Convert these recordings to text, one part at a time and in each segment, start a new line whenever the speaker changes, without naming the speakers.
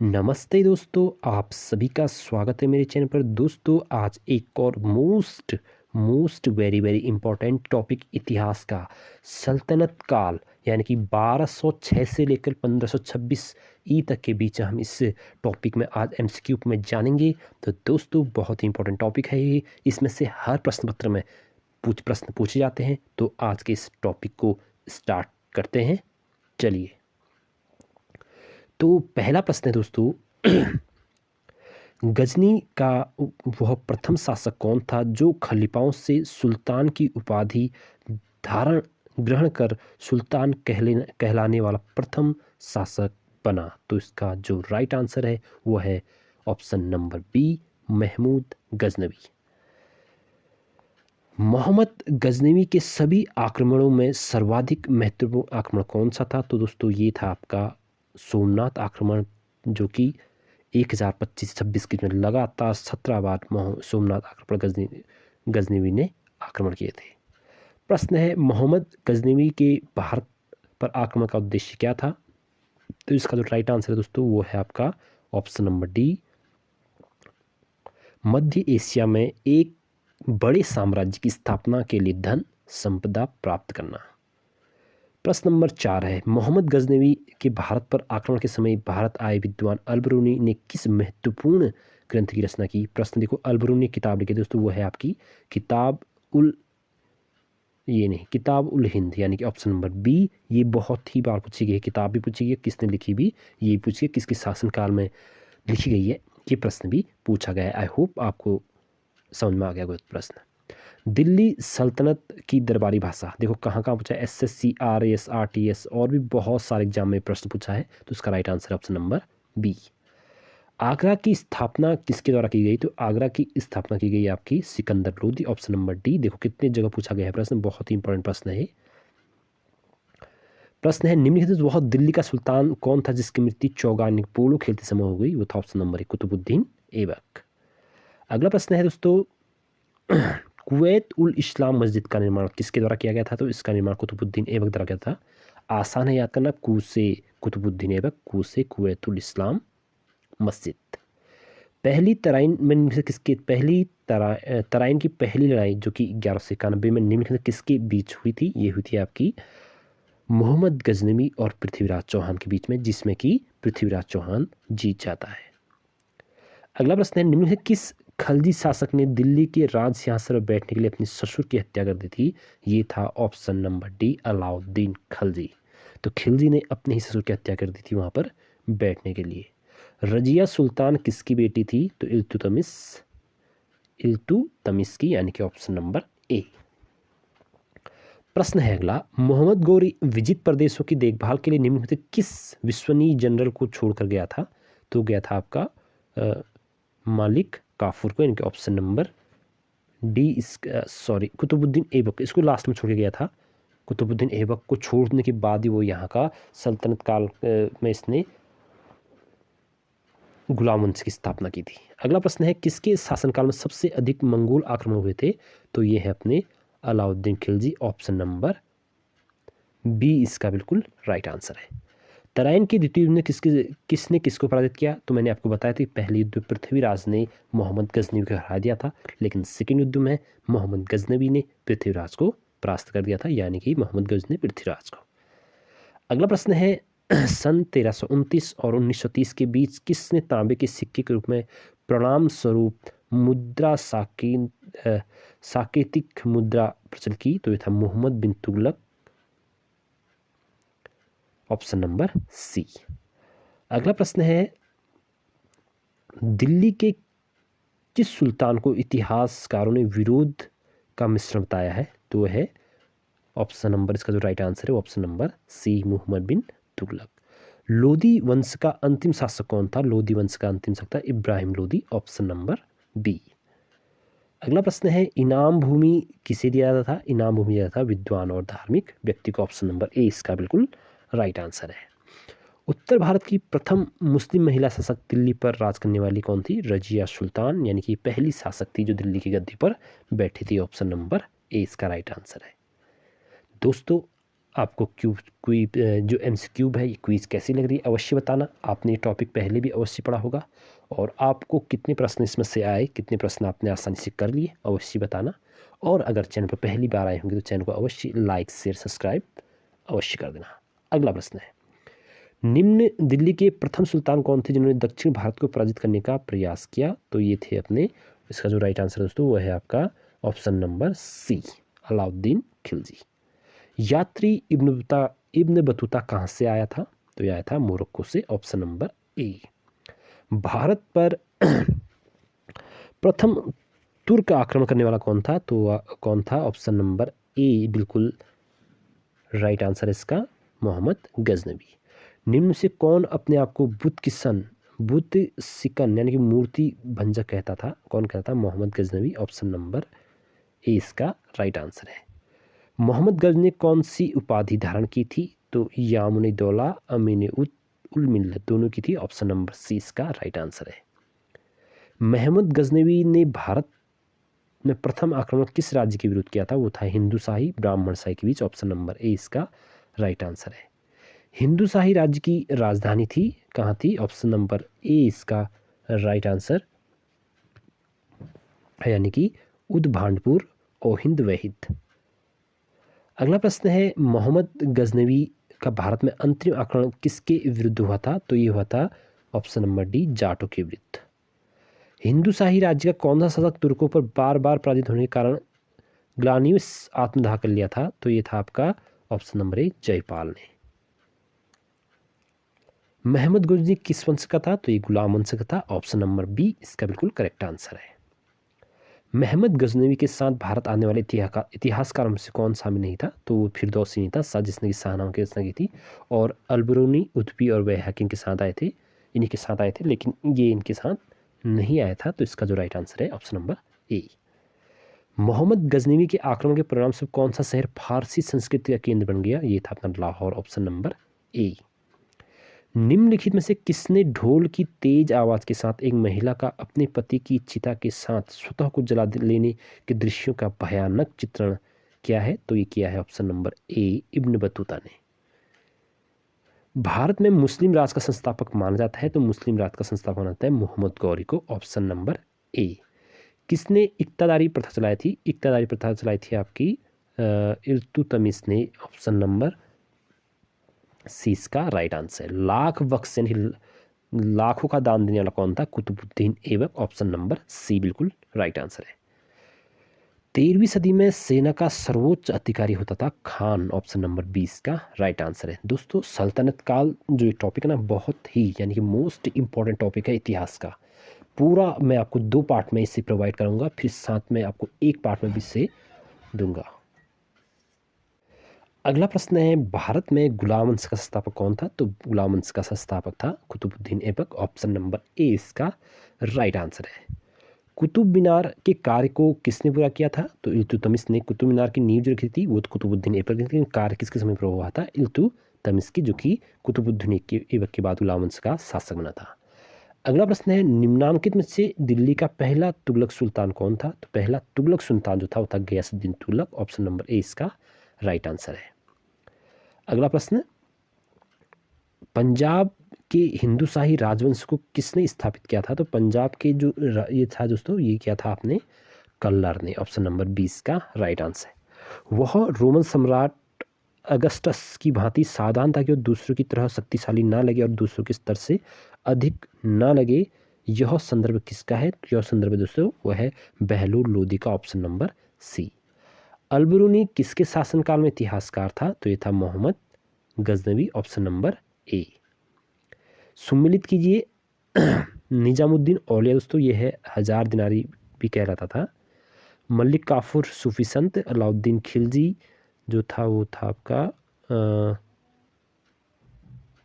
नमस्ते दोस्तों, आप सभी का स्वागत है मेरे चैनल पर। दोस्तों आज एक और most very very important topic इतिहास का सल्तनत काल यानी कि 1206 से लेकर 1526 ई तक के बीच हम इस टॉपिक में आज एमसीक्यू में जानेंगे। तो दोस्तों बहुत ही इंपॉर्टेंट टॉपिक है ये, इसमें से हर प्रश्न पत्र में प्रश्न पूछे जाते हैं। तो आज के इस टॉपिक को स्टार्ट करते हैं। चलिए, तो पहला प्रश्न है दोस्तों गजनी का वह प्रथम शासक कौन था जो खलीफाओं से सुल्तान की उपाधि धारण ग्रहण कर सुल्तान कहलाने वाला प्रथम शासक बना? तो इसका जो राइट आंसर है वो है option number B, Mahmud Ghaznavi. Mohammad Ghaznavi के सभी आक्रमणों में सर्वाधिक महत्वपूर्ण आक्रमण कौन सा था? तो दोस्तों ये था आपका सोमनाथ आक्रमण, जो कि 1025-26 के में लगातार 17 बार सोमनाथ आक्रमण गजनवी ने आक्रमण किए थे। प्रश्न है, मोहम्मद गजनवी के भारत पर आक्रमण का उद्देश्य क्या था? तो इसका जो राइट आंसर है दोस्तों वो है आपका ऑप्शन नंबर डी, मध्य एशिया में एक बड़े साम्राज्य की स्थापना के लिए धन संपदा प्राप्त करना। प्रश्न नंबर 4 है, मोहम्मद गजनवी के भारत पर आक्रमण के समय भारत आए विद्वान अल-बरूनी ने किस महत्वपूर्ण ग्रंथ की रचना की? प्रश्न देखो, अल-बरूनी किताब लिखी दोस्तों वो है आपकी किताब उल हिंद यानी कि ऑप्शन नंबर बी। ये बहुत ही बार पूछी गई है, किताब भी पूछी गई है, किसने लिखी भी ये पूछी गई, किसके शासनकाल में लिखी गई है, ये प्रश्न भी पूछा गया है। आई होप आपको समझ में आ गया प्रश्न। दिल्ली सल्तनत की दरबारी भाषा देखो कहाँ कहाँ पूछा है, एसएससी, आरएएस, आरटीएस और भी बहुत सारे एग्जाम में प्रश्न पूछा है। तो इसका right answer option number B. Agra की स्थापना किसके द्वारा की गई? तो आगरा की स्थापना की गई आपकी Sikandar Lodi, option number D. देखो कितने जगह पूछा गया है प्रश्न, बहुत ही इंपॉर्टेंट प्रश्न है। प्रश्न है, निम्नलिखित वह दिल्ली का सुल्तान कौन था जिसकी मृत्यु चौगान पोलो खेलते समय हो गई? वो था option number A, Qutubuddin Aibak. अगला प्रश्न है दोस्तों, कुवैत उल इस्लाम मस्जिद का निर्माण किसके द्वारा किया गया था? तो इसका निर्माण कुतुबुद्दीन ऐबक द्वारा किया था। आसान है याद करना, कू से कुतुबुद्दीन ऐबक, कू से कुवैत उल इस्लाम मस्जिद। पहली तराइन में तराइन की पहली लड़ाई जो कि 1191 में निम्नलिखित किसके बीच हुई थी? ये हुई थी आपकी मोहम्मद गजनवी और पृथ्वीराज चौहान के बीच में, जिसमें कि पृथ्वीराज चौहान जीत जाता है। अगला प्रश्न है, निम्नलिखित किस खलजी शासक ने दिल्ली के राज सिंहासन पर बैठने के लिए अपने ससुर की हत्या कर दी थी? ये था option number D, Alauddin Khalji. तो खिलजी ने अपने ही ससुर की हत्या कर दी थी वहां पर बैठने के लिए। रजिया सुल्तान किसकी बेटी थी? तो इल्तुतमिश की, यानी कि ऑप्शन नंबर ए। प्रश्न है अगला, मोहम्मद गौरी विजित प्रदेशों की देखभाल के लिए निम्नलिखित किस विश्वसनीय जनरल को छोड़कर गया था? तो गया था आपका मालिक काफूर को, यानी कि option number D. Qutubuddin Aibak, इसको लास्ट में छोड़ के गया था। कुतुबुद्दीन ऐबक को छोड़ने के बाद ही वो यहाँ का सल्तनत काल में इसने गुलाम वंश की स्थापना की थी। अगला प्रश्न है, किसके शासनकाल में सबसे अधिक मंगोल आक्रमण हुए थे? तो ये है अपने Alauddin Khilji, option number B इसका बिल्कुल राइट आंसर है। तराइन के द्वितीय युद्ध में किसने किसको पराजित किया? तो मैंने आपको बताया था पहले युद्ध में पृथ्वीराज ने मोहम्मद गजनवी को हरा दिया था, लेकिन सेकंड युद्ध में मोहम्मद गजनवी ने पृथ्वीराज को परास्त कर दिया था, यानी कि मोहम्मद गजनवी पृथ्वीराज को। अगला प्रश्न है, सन 1329 और 1930 के बीच किसने तांबे के सिक्के के रूप में प्रणाम स्वरूप मुद्रा साकेतिक मुद्रा प्रचलित की? तो यह था मोहम्मद बिन तुगलक, ऑप्शन नंबर सी। अगला प्रश्न है, दिल्ली के किस सुल्तान को इतिहासकारों ने विरोध का मिश्रण बताया है? तो वह है ऑप्शन नंबर, इसका जो राइट आंसर है option number C, Mohammad bin Tughlaq. Lodi वंश का अंतिम शासक कौन था? लोदी वंश का अंतिम शासक था Ibrahim Lodi, option number B. अगला प्रश्न है, इनाम भूमि किसे दिया जाता था? इनाम भूमि दिया जाता था विद्वान और धार्मिक व्यक्ति को, ऑप्शन नंबर ए इसका बिल्कुल राइट आंसर है। उत्तर भारत की प्रथम मुस्लिम महिला शासक दिल्ली पर राज करने वाली कौन थी? रजिया सुल्तान, यानी कि पहली शासक थी जो दिल्ली की गद्दी पर बैठी थी, ऑप्शन नंबर ए इसका राइट आंसर है। दोस्तों आपको जो MCQ है ये क्विज़ कैसी लग रही है अवश्य बताना। आपने ये टॉपिक पहले भी अवश्य पढ़ा होगा और आपको कितने प्रश्न इसमें से आए, कितने प्रश्न आपने आसानी से कर लिए अवश्य बताना। और अगर चैनल पर पहली बार आए होंगे तो चैनल को अवश्य लाइक शेयर सब्सक्राइब अवश्य कर देना। अगला प्रश्न है, निम्न दिल्ली के प्रथम सुल्तान कौन थे जिन्होंने दक्षिण भारत को पराजित करने का प्रयास किया? तो ये थे अपने, इसका जो राइट आंसर दोस्तों वो है आपका option number C, Alauddin Khilji. यात्री इब्न बतूता कहाँ से आया था? तो यह आया था मोरक्को से, ऑप्शन नंबर ए। भारत पर प्रथम तुर्क आक्रमण करने वाला कौन था? तो कौन था? ऑप्शन नंबर ए बिल्कुल राइट आंसर इसका मोहम्मद गजनवी। निम्न से कौन अपने आप को बुद्ध सिकन यानी कि मूर्ति भंजक कहता था? कौन कहता था? Mohammad Ghaznavi, option number A इसका राइट आंसर है। मोहम्मद गजनवी ने कौन सी उपाधि धारण की थी? तो यामुन दौला अमीन उल मिल्लत दोनों की थी, ऑप्शन नंबर सी इसका राइट आंसर है। मोहम्मद गजनवी ने भारत में प्रथम आक्रमण किस राज्य के विरुद्ध किया था? वो था हिंदूशाही ब्राह्मणशाही के बीच, ऑप्शन नंबर ए इसका राइट आंसर है। हिंदूशाही राज्य की राजधानी थी कहाँ थी? ऑप्शन नंबर ए इसका राइट आंसर है, यानी कि उदभांडपुर और हिंद वहिद। अगला प्रश्न है, मोहम्मद गजनवी का भारत में अंतरिम आक्रमण किसके विरुद्ध हुआ था? तो ये हुआ था ऑप्शन नंबर डी, जाटों के विरुद्ध। हिंदूशाही राज्य का कौन सा शासक तुर्कों पर बार बार पराजित होने के कारण ग्लानियस आत्मदाह कर लिया था? तो ये था आपका ऑप्शन नंबर ए, जयपाल ने। मोहम्मद गजनवी किस वंश का था? तो ये गुलाम वंश का था, ऑप्शन नंबर बी इसका बिल्कुल करेक्ट आंसर है। मोहम्मद गजनवी के साथ भारत आने वाले इतिहासकारों में से कौन शामिल नहीं था? तो वो फिरदौसी नहीं था, जिसने की शाहनामा की रचना की थी, और अलबरूनी, उतबी और बैहक़ी के साथ आए थे, इन्हीं के साथ आए थे, लेकिन ये इनके साथ नहीं आया था। तो इसका जो राइट आंसर है option number A. Mohammad Ghaznavi के आक्रमण के परिणाम से कौन सा शहर फारसी संस्कृति का केंद्र बन गया? ये था अपना लाहौर, ऑप्शन नंबर ए। निम्नलिखित में से किसने ढोल की तेज आवाज़ के साथ एक महिला का अपने पति की चिता के साथ स्वतः को जला लेने के दृश्यों का भयानक चित्रण किया है? तो ये किया है ऑप्शन नंबर ए, इब्न बतूता ने। भारत में मुस्लिम राज का संस्थापक माना जाता है, तो मुस्लिम राज का संस्थापक माना जाता है मोहम्मद गौरी को, ऑप्शन नंबर ए। किसने इक्तादारी प्रथा चलाई थी? इक्तादारी प्रथा चलाई थी आपकी इल्तुतमिश ने, ऑप्शन नंबर सी इसका राइट आंसर। लाख वक्स यानी लाखों का दान देने वाला कौन था? Qutubuddin Aibak, option number C बिल्कुल राइट आंसर है। 13वीं सदी में सेना का सर्वोच्च अधिकारी होता था खान, ऑप्शन नंबर 20 का राइट आंसर है। दोस्तों सल्तनत काल जो ये टॉपिक है ना, बहुत ही यानी कि मोस्ट इंपॉर्टेंट टॉपिक है इतिहास का। पूरा मैं आपको 2 पार्ट में इसे प्रोवाइड करूँगा, फिर साथ में आपको 1 पार्ट में भी इसे दूंगा। अगला प्रश्न है, भारत में गुलाम वंश का संस्थापक कौन था? तो गुलाम वंश का संस्थापक था Qutubuddin Aibak, option number A इसका राइट आंसर है। कुतुब मीनार के कार्य को किसने पूरा किया था? तो इल्तुतमिश ने कुतुब मीनार की नींव जो रखी थी वो तो कुतुबुद्दीन ऐबक ने, लेकिन कार्य किसके समय पर हुआ था? इल्तुतमिश की, जो कि कुतुबुद्दीन ऐबक के बाद गुलाम वंश का शासक बना था। अगला प्रश्न है, निम्नांकित में से दिल्ली का पहला तुगलक सुल्तान कौन था? तो पहला तुगलक सुल्तान जो था वो था Ghiyasuddin Tughlaq, option number A इसका राइट आंसर है। अगला प्रश्न, पंजाब के हिंदूशाही राजवंश को किसने स्थापित किया था? तो पंजाब के जो ये था दोस्तों, ये किया था आपने कल्लर ने, ऑप्शन नंबर 20 का राइट आंसर है। वह रोमन सम्राट अगस्टस की भांति सावधान था कि वो दूसरों की तरह शक्तिशाली ना लगे और दूसरों के स्तर से अधिक ना लगे। यह संदर्भ किसका है? यह संदर्भ दोस्तों वह है बहलूल लोदी का, ऑप्शन नंबर सी। अलबरूनी किसके शासनकाल में इतिहासकार था? तो ये था Mohammad Ghaznavi, option number A. सुमिलित कीजिए निजामुद्दीन औलिया दोस्तों, ये है 1000 दिनारी भी कहलाता था। मलिक काफूर सूफी संत, अलाउद्दीन खिलजी जो था वो था आपका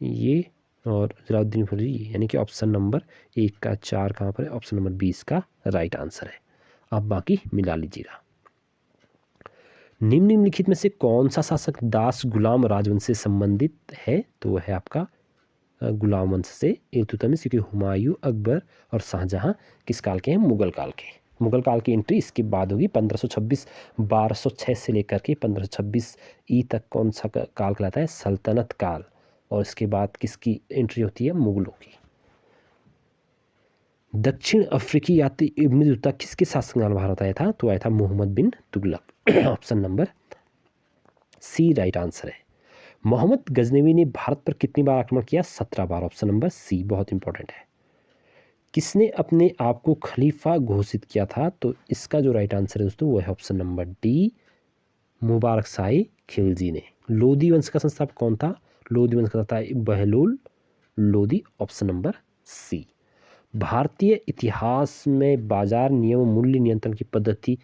ये, और जलाउद्दीन खिलजी, यानी कि ऑप्शन नंबर 1 का 4 कहाँ पर है? ऑप्शन नंबर 20 का राइट आंसर है। आप बाकी मिला लीजिएगा। निम्नलिखित में से कौन सा शासक दास गुलाम राजवंश से संबंधित है? तो वह है आपका गुलाम वंश से इल्तुतमिश, क्योंकि हुमायूं, अकबर और शाहजहां किस काल के हैं? मुगल काल के। मुगल काल की एंट्री इसके बाद होगी 1526। 1206 से लेकर के 1526 ई तक कौन सा काल कहलाता है? सल्तनत काल। और इसके बाद किसकी एंट्री होती है? मुगलों की। दक्षिण अफ्रीकी यात्री इब्न बतूता किसके शासनकाल भारत आया था? तो आया था Mohammad bin Tughlaq. Option number C right answer है। मोहम्मद गजनवी ने भारत पर कितनी बार आक्रमण किया? 17 बार। ऑप्शन नंबर सी बहुत इंपॉर्टेंट है। किसने अपने आप को खलीफा घोषित किया था? तो इसका जो राइट आंसर है दोस्तों वो है ऑप्शन नंबर डी, मुबारक शाही खिलजी ने। लोधी वंश का संस्थापक कौन था? लोधी वंश का था Bahlol Lodhi. Option number C. भारतीय इतिहास में बाजार नियम मूल्य नियंत्रण की पद्धति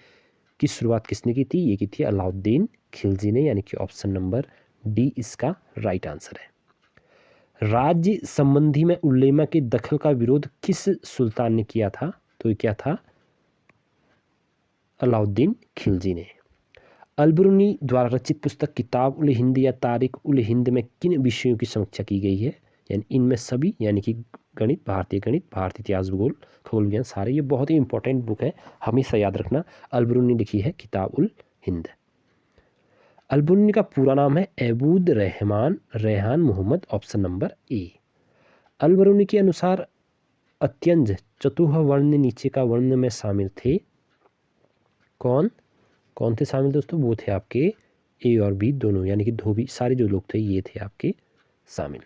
की शुरुआत किसने की थी? ये की थी अलाउद्दीन खिलजी ने, यानी कि ऑप्शन नंबर डी इसका राइट आंसर है। राज्य संबंधी में उलेमा के दखल का विरोध किस सुल्तान ने किया था? तो ये क्या था? अलाउद्दीन खिलजी ने। अलबरूनी द्वारा रचित पुस्तक किताब उल हिंद या तारीख उल हिंद में किन विषयों की समीक्षा की गई है? यानी इनमें सभी, यानी कि गणित, भारतीय इतिहास, भूगोल, खगोल विज्ञान, सारे। ये बहुत ही इंपॉर्टेंट बुक है, हमेशा याद रखना। अलबरूनी लिखी है किताब उल हिंद। अलबरूनी का पूरा नाम है Abud Rahman Rehan Mohammad. Option number A. Alberuni के अनुसार अत्यंज चतुर्थ वर्ण नीचे का वर्ण में शामिल थे। कौन कौन थे शामिल दोस्तों? वो थे आपके ए और बी दोनों, यानी कि धोबी, सारे जो लोग थे ये थे आपके शामिल।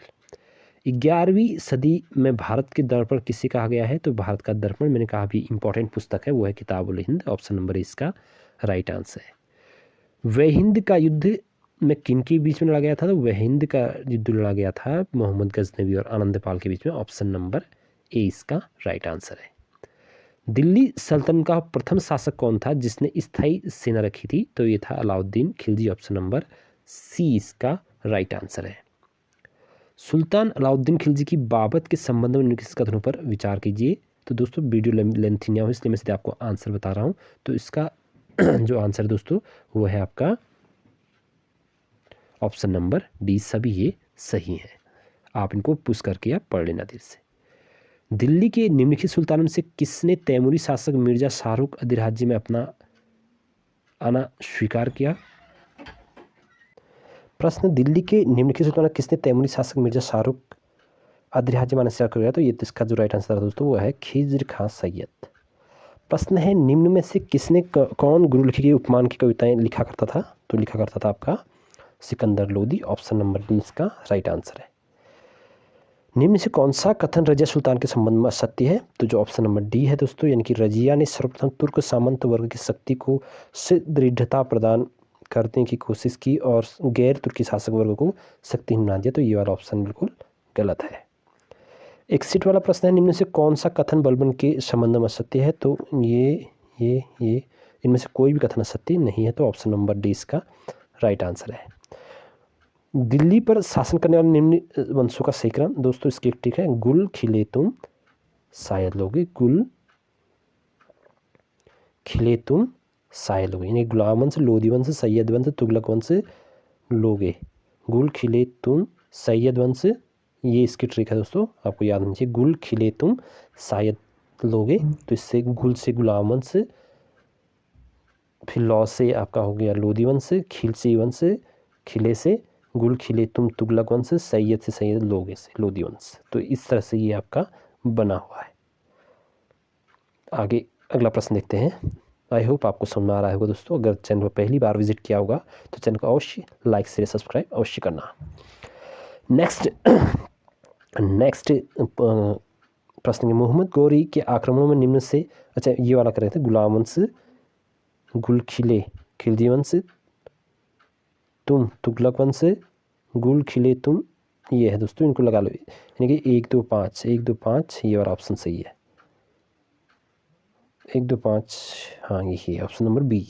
11वीं सदी में भारत के दर्पण किसे कहा गया है? तो भारत का दर्पण, मैंने कहा भी इंपॉर्टेंट पुस्तक है, वो है किताब उल हिंद। ऑप्शन नंबर इसका राइट आंसर है। वहिंद का युद्ध में किन के बीच में लड़ा गया था? तो वहिंद का युद्ध लड़ा गया था मोहम्मद गजनवी और आनंदपाल के बीच में। ऑप्शन नंबर ए इसका राइट आंसर है। दिल्ली सल्तनत का प्रथम शासक कौन था जिसने स्थायी सेना रखी थी? तो ये था Alauddin Khilji. Option number C इसका राइट आंसर है। सुल्तान अलाउद्दीन खिलजी की बाबत के संबंध में निम्नलिखित कथनों पर विचार कीजिए। तो दोस्तों वीडियो लेंथी ना हो इसलिए मैं सीधे आपको आंसर बता रहा हूँ। तो इसका जो आंसर है दोस्तों वो है आपका ऑप्शन नंबर डी, सभी ये सही है। आप इनको पुश करके आप पढ़ लेना देर से। दिल्ली के निम्नलिखित सुल्तानों में से किसने तैमूरी शासक मिर्जा शाहरुख अधिराज्य में अपना आना स्वीकार किया? प्रश्न, दिल्ली के निम्नलिखित सुल्तान किसने तैमूरी शासक मिर्जा शाहरुख अधिराज्य में आना स्वीकार किया? तो ये इसका जो राइट आंसर है दोस्तों वो है खिज्र खां सैयद। प्रश्न है, निम्न में से किसने कौन गुरु लिखी गई उपमान की कविताएं लिखा करता था? तो लिखा करता था आपका Sikandar Lodi. Option number D इसका राइट आंसर है। निम्न से कौन सा कथन रजिया सुल्तान के संबंध में सत्य है? तो जो ऑप्शन नंबर डी है दोस्तों, यानी कि रजिया ने सर्वप्रथम तुर्क सामंत वर्ग की शक्ति को सुदृढ़ता प्रदान करने की कोशिश की और गैर तुर्की शासक वर्ग को शक्तिहीन बना दिया। तो ये वाला ऑप्शन बिल्कुल गलत है। एक सीट वाला प्रश्न है, निम्न से कौन सा कथन बलबन के संबंध में सत्य है? तो ये इनमें से कोई भी कथन सत्य नहीं है। तो ऑप्शन नंबर डी इसका राइट आंसर है। दिल्ली पर शासन करने वाले निम्न वंशों का सही क्रम दोस्तों इसकी ठीक है, गुल खिले तुम शायद लोगे, गुल खिले तुम शायद लोगे, यानी गुलाम वंश, लोधी वंश, सैयद वंश, तुगलक वंश लोगे। गुल खिले तुम सैयद वंश, ये इसकी ट्रिक है दोस्तों, आपको याद होनी चाहिए। गुल खिले तुम शायद लोगे, तो इससे गुल से गुलाम वंश, फिर लौ से आपका हो गया लोधी वंश, खिल से वंश, खिले से गुल खिले तुम तुगलक वंश, सैयद से सैयद लोगे से लोधी वंश। तो इस तरह से ये आपका बना हुआ है। आगे अगला प्रश्न देखते हैं। आई होप आपको समझ में आ रहा होगा दोस्तों। अगर चैनल पर पहली बार विजिट किया होगा तो चैनल को अवश्य लाइक शेयर सब्सक्राइब अवश्य करना। नेक्स्ट प्रश्न, मोहम्मद गौरी के आक्रमणों में निम्न से, अच्छा ये वाला कर रहे थे, गुलाम वंश, गुल खिले खिलजी वंश, तुम तुगलक वंश, गुल खिले तुम, ये है दोस्तों, इनको लगा लो, यानी कि 1 2 5 1 2 5 ये वाला ऑप्शन सही है। 1 2 5 हाँ यही है ऑप्शन नंबर बी।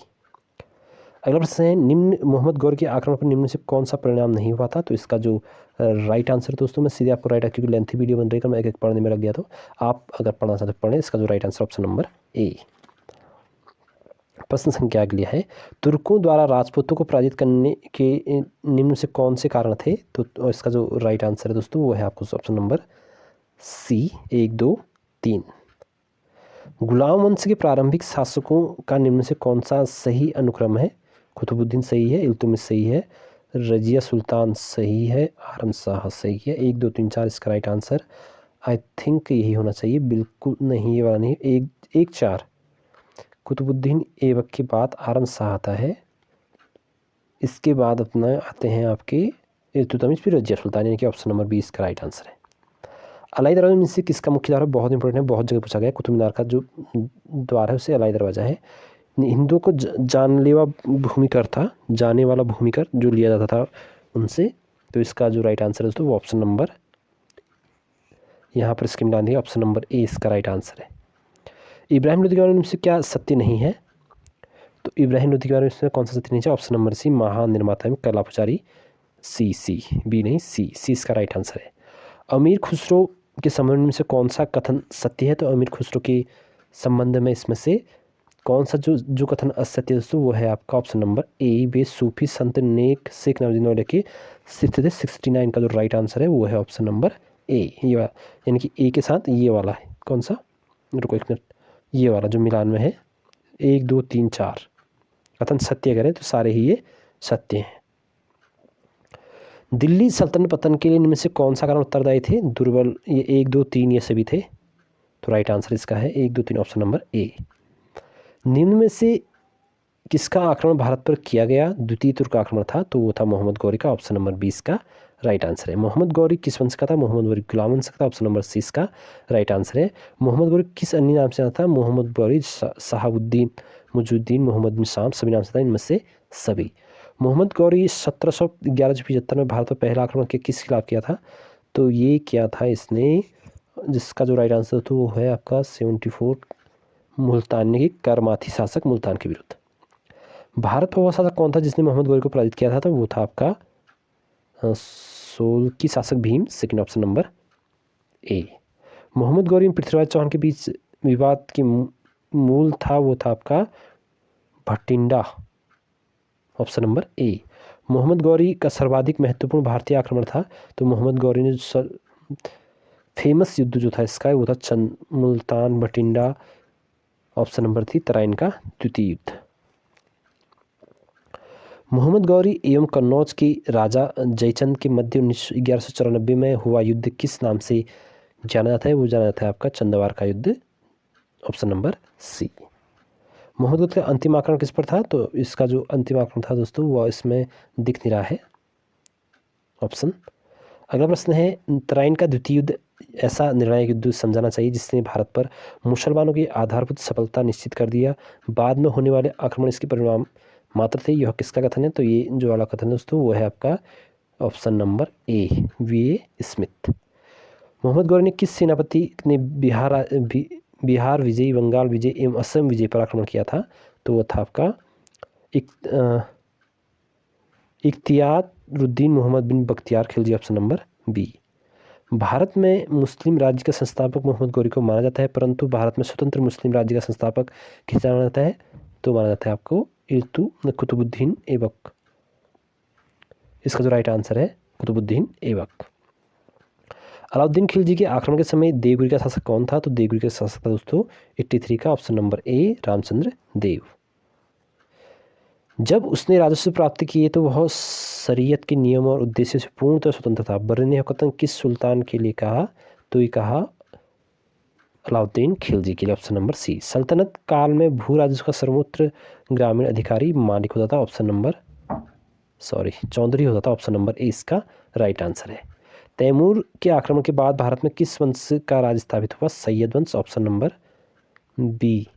अगला प्रश्न है, निम्न मोहम्मद गौरी के आक्रमण पर निम्न से कौन सा परिणाम नहीं हुआ था? तो इसका जो राइट आंसर दोस्तों मैं सीधे आपको राइट, क्योंकि लेंथी वीडियो बन रही है, मैं एक पढ़ने में लग गया, तो आप अगर पढ़ना चाहते तो पढ़ें। इसका जो राइट आंसर ऑप्शन नंबर ए। प्रश्न संख्या अगली है, तुर्कों द्वारा राजपूतों को पराजित करने के निम्न से कौन से कारण थे? तो इसका जो राइट आंसर है दोस्तों वो है आपको ऑप्शन नंबर सी 1 2 3। गुलाम वंश के प्रारंभिक शासकों का निम्न से कौन सा सही अनुक्रम है? कुतुबुद्दीन सही है, इल्तुतमिश सही है, रजिया सुल्तान सही है, आरम शाह सही है। 1 2 3 4 इसका राइट आंसर आई थिंक यही होना चाहिए। बिल्कुल नहीं, ये वाला नहीं। 1 4 कुतुबुद्दीन ऐबक के बाद आरम शाह आता है, इसके बाद अपना आते हैं आपके इल्तुतमिश, फिर रजिया सुल्तान, यानी कि ऑप्शन नंबर 20 इसका राइट आंसर है। अलाई दरवाजा में से किसका मुख्य द्वार है? बहुत इंपॉर्टेंट है, बहुत जगह पूछा गया है। कुतुब मीनार का जो द्वार है उसे अलाई दरवाजा है। हिंदुओं को जानलेवा भूमिकर था, जाने वाला भूमिकर जो लिया जाता था उनसे, तो इसका जो राइट आंसर है दोस्तों वो ऑप्शन नंबर, यहाँ पर इसकी मिला दी ऑप्शन नंबर ए इसका राइट आंसर है। इब्राहिम लोधी के बारे में से क्या सत्य नहीं है? तो इब्राहिम लोधी के बारे में कौन सा सत्य नहीं है? ऑप्शन नंबर सी, महानिर्माता में कला पुजारी। सी बी नहीं, सी इसका राइट आंसर है। अमीर खुसरो के संबंध में से कौन सा कथन सत्य है? तो अमीर खुसरो के संबंध में इसमें से कौन सा जो कथन असत्य है दोस्तों वो है आपका ऑप्शन नंबर ए, वे सूफी संत नेक शेख नवाजुद्दीन औलिया के सिर्फ थे। 69 का जो राइट आंसर है वो है ऑप्शन नंबर ए, ये वाला, यानी कि ए के साथ ये वाला है। कौन सा? रुको 1 मिनट, ये वाला जो मिलान में है 1 2 3 4 कथन सत्य करें तो सारे ही ये सत्य हैं। दिल्ली सल्तनत पतन के लिए इनमें से कौन सा कारण उत्तरदायी थे? दुर्बल, ये 1 2 3 ये सभी थे, तो राइट आंसर इसका है 1 2 3 ऑप्शन नंबर ए। निम्न में से किसका आक्रमण भारत पर किया गया? द्वितीय तुर्क आक्रमण था, तो वो था मोहम्मद गौरी का, ऑप्शन नंबर 20 का राइट आंसर है। मोहम्मद गौरी किस वंश का था? मोहम्मद गौरी गुलाम वंश का था, ऑप्शन नंबर 30 का राइट आंसर है। मोहम्मद गौरी किस अन्य नाम से आता था? मोहम्मद गौरी, शहाबुद्दीन, मुजुद्दीन, मोहम्मद बिन शाम, सभी नाम से था, इनमें से सभी। मोहम्मद गौरी 1711-75 में भारत पर पहला आक्रमण किस खिलाफ किया था? तो ये किया था इसने, जिसका जो राइट आंसर था वो है आपका 74, मुल्तान के करमाथी शासक मुल्तान के विरुद्ध। भारत पर वह शासक कौन था जिसने मोहम्मद गौरी को पराजित किया था? तो वो था आपका सोलकी शासक Bhim, second option number A. Mohammad Ghori और पृथ्वीराज चौहान के बीच विवाद की मूल था, वो था आपका Bathinda, option number A. Mohammad Ghori का सर्वाधिक महत्वपूर्ण भारतीय आक्रमण था, तो मोहम्मद गौरी ने फेमस युद्ध जो था इसका वो था मुल्तान भटिंडा, ऑप्शन नंबर थी तराइन का द्वितीय युद्ध। मोहम्मद गौरी एवं कन्नौज के राजा जयचंद के मध्य 1194 में हुआ युद्ध किस नाम से जाना जाता है? वो जाना जाता है आपका चंदवार का युद्ध, option number C. Mohammad Ghori का अंतिम आक्रमण किस पर था? तो इसका जो अंतिम आक्रमण था दोस्तों वह इसमें दिख नहीं रहा है ऑप्शन। अगला प्रश्न है, तराइन का द्वितीय युद्ध ऐसा निर्णायक युद्ध समझाना चाहिए जिसने भारत पर मुसलमानों की आधारभूत सफलता निश्चित कर दिया, बाद में होने वाले आक्रमण इसके परिणाम मात्र थे। यह किसका कथन है? तो ये जो वाला कथन है दोस्तों वो है आपका option number A, V Smith. Mohammad Ghori ने किस सेनापति ने बिहार विजय, बंगाल विजय एवं असम विजय पर आक्रमण किया था? तो वो था आपका Ikhtiyaruddin Mohammad bin Bakhtiyar Khilji, option number B. Bharat में मुस्लिम राज्य का संस्थापक मोहम्मद गौरी को माना जाता है, परंतु भारत में स्वतंत्र मुस्लिम राज्य का संस्थापक किसे माना जाता है? तो माना जाता है आपको कुतुबुद्दीन ऐबक, इसका जो राइट आंसर है कुतुबुद्दीन ऐबक। अलाउद्दीन खिलजी के आक्रमण के समय देवगिरी का शासक कौन था? तो देवगिरी का शासक था दोस्तों 83 का, ऑप्शन नंबर ए रामचंद्र देव। जब उसने राजस्व प्राप्त किए तो वह शरीयत के नियम और उद्देश्य से पूर्णतः स्वतंत्र था। बर्र ने कथन किस सुल्तान के लिए कहा? तो ये कहा अलाउद्दीन खिलजी के लिए, ऑप्शन नंबर सी। सल्तनत काल में भू राजस्व का सर्वोच्च ग्रामीण अधिकारी मालिक होता था, ऑप्शन नंबर चौधरी होता था, ऑप्शन नंबर ए इसका राइट आंसर है। तैमूर के आक्रमण के बाद भारत में किस वंश का राज स्थापित हुआ? सैयद वंश, ऑप्शन नंबर बी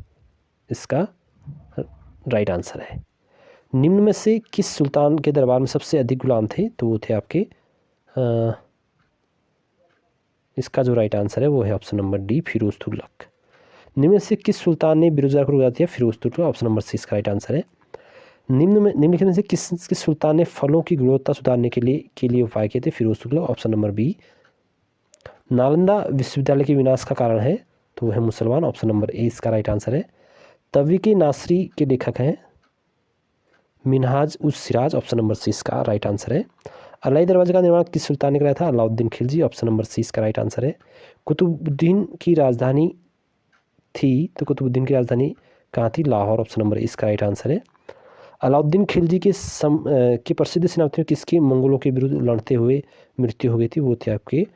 इसका राइट आंसर है। निम्न में से किस सुल्तान के दरबार में सबसे अधिक गुलाम थे? तो वो थे आपके इसका जो राइट आंसर है वो है option number D Firoz Tughlaq. निम्न में से किस सुल्तान ने बेरोजगार को रोजगार दिया? Firoz Tughlaq, option number C इसका राइट आंसर है। निम्नलिखित में से किस सुल्तान ने फलों की गुणवत्ता सुधारने के लिए उपाय किए थे? Firoz Tughlaq, option number B. Nalanda विश्वविद्यालय के विनाश का कारण है? तो वह है मुसलमान, ऑप्शन नंबर ए इसका राइट आंसर है। तवीक़ नासरी के लेखक हैं मिनहाज उस सिराज, ऑप्शन नंबर सी इसका राइट आंसर है। अलाई दरवाजे का निर्माण किस सुल्तान ने कराया था? Alauddin Khilji, option number C इसका राइट आंसर है। कुतुबुद्दीन की राजधानी थी तो कुतुबुद्दीन की राजधानी कहाँ थी? लाहौर। ऑप्शन नंबर इसका राइट आंसर है। अलाउद्दीन खिलजी के प्रसिद्ध सेनापति किसकी मंगोलों के विरुद्ध लड़ते हुए मृत्यु हो गई थी? वो थे आपके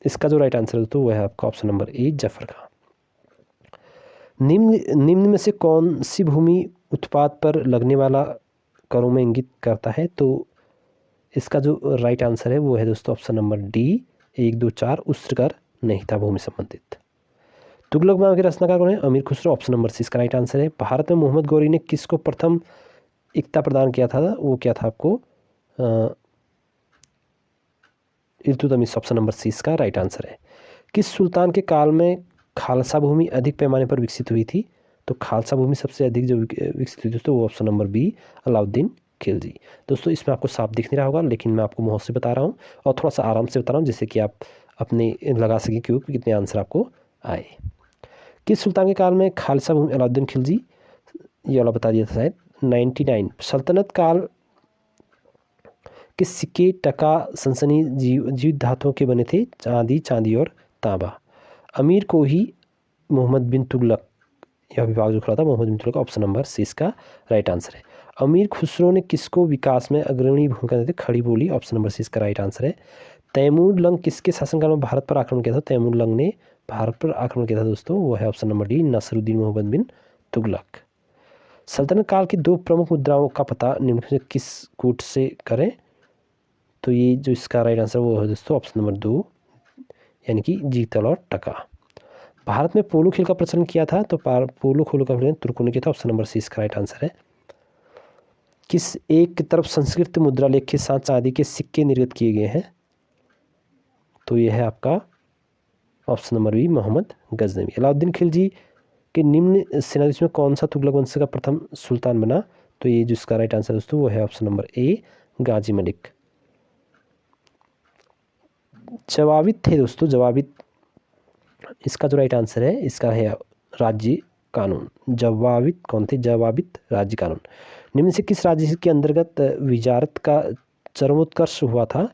इसका जो राइट आंसर है तो वह है आपका ऑप्शन नंबर ए जफर खां। निम्न में से कौन सी भूमि उत्पाद पर लगने वाला करों में इंगित करता है? तो इसका जो राइट आंसर है वो है दोस्तों ऑप्शन नंबर डी 1, 2, 4 उस्र कर नहीं था भूमि संबंधित। तुगलकनामा के रचनाकार कौन है? अमीर खुसरो। ऑप्शन नंबर सी इसका राइट आंसर है। भारत में मोहम्मद गौरी ने किसको प्रथम एकता प्रदान किया था? वो क्या था आपको? इल्तुतमिश। ऑप्शन नंबर सी इसका राइट आंसर है। किस सुल्तान के काल में खालसा भूमि अधिक पैमाने पर विकसित हुई थी? तो खालसा भूमि सबसे अधिक जो विकसित हुई थी तो वो option number B Alauddin Khilji. दोस्तों इसमें आपको साफ दिख नहीं रहा होगा लेकिन मैं आपको मुँह से बता रहा हूँ और थोड़ा सा आराम से बता रहा हूँ जिससे कि आप अपने लगा सकें कि कितने आंसर आपको आए। किस सुल्तान के काल में खालसा भूमि? अलाउद्दीन खिलजी। ये वाला बता दिया था शायद। 99 सल्तनत काल के सिक्के टका सनसनी जीवित धातुओं के बने थे? चांदी और तांबा। अमीर को ही मोहम्मद बिन तुगलक यह विभाग जो खुला था Mohammad bin Tughlaq. Option number C इसका राइट आंसर है। अमीर खुसरो ने किसको विकास में अग्रणी भूमिका दी थी? खड़ी बोली। ऑप्शन नंबर सी इसका राइट आंसर है। तैमूर लंग किसके शासनकाल में भारत पर आक्रमण किया था? तैमूर लंग ने भारत पर आक्रमण किया था दोस्तों वो है option number D Nasiruddin Mohammad bin Tughlaq. सल्तनत काल की 2 प्रमुख मुद्राओं का पता निम्न में किस कूट से करें? तो ये जो इसका राइट आंसर वो है दोस्तों ऑप्शन नंबर 2 यानी कि जीतल और टका। भारत में पोलो खेल का प्रचलन किया था? तो पोलो खेल का प्रचलन तुर्कों ने किया था। ऑप्शन नंबर सी इसका राइट आंसर है। किस एक तरफ संस्कृत मुद्रा लेख के साथ चांदी के सिक्के निर्गत किए गए हैं? तो यह है आपका option number B Mohammad Ghaznavi. Alauddin Khilji के निम्न सेनाधीश में कौन सा तुगलक वंश का प्रथम सुल्तान बना? तो ये जो इसका राइट आंसर दोस्तों वो है ऑप्शन नंबर ए गाजी मलिक। जवाबित थे दोस्तों जवाबित। इसका जो राइट आंसर है इसका है राज्य कानून। जवाबित कौन थे? जवाबित राज्य कानून। निम्न से किस राज्य के अंतर्गत विजारत का चरमोत्कर्ष हुआ था?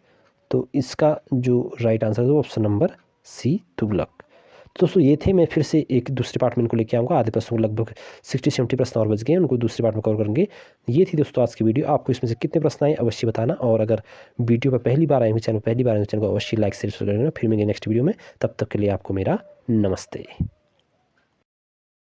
तो इसका जो राइट आंसर है वो ऑप्शन नंबर सी तुगलक। तो दोस्तों ये थे। मैं फिर से एक दूसरे पार्ट में इनको लेके आऊँगा। आधे प्रश्न लगभग 60-70 प्रश्न और बच गए उनको दूसरे पार्ट में कवर करेंगे। ये थी दोस्तों आज की वीडियो। आपको इसमें से कितने प्रश्न आए अवश्य बताना और अगर वीडियो पर पहली बार आए हुए चैनल पहली बार आए चैनल को अवश्य लाइक शेयर करना। फिर मिलेंगे नेक्स्ट वीडियो में। तब तक के लिए आपको मेरा नमस्ते।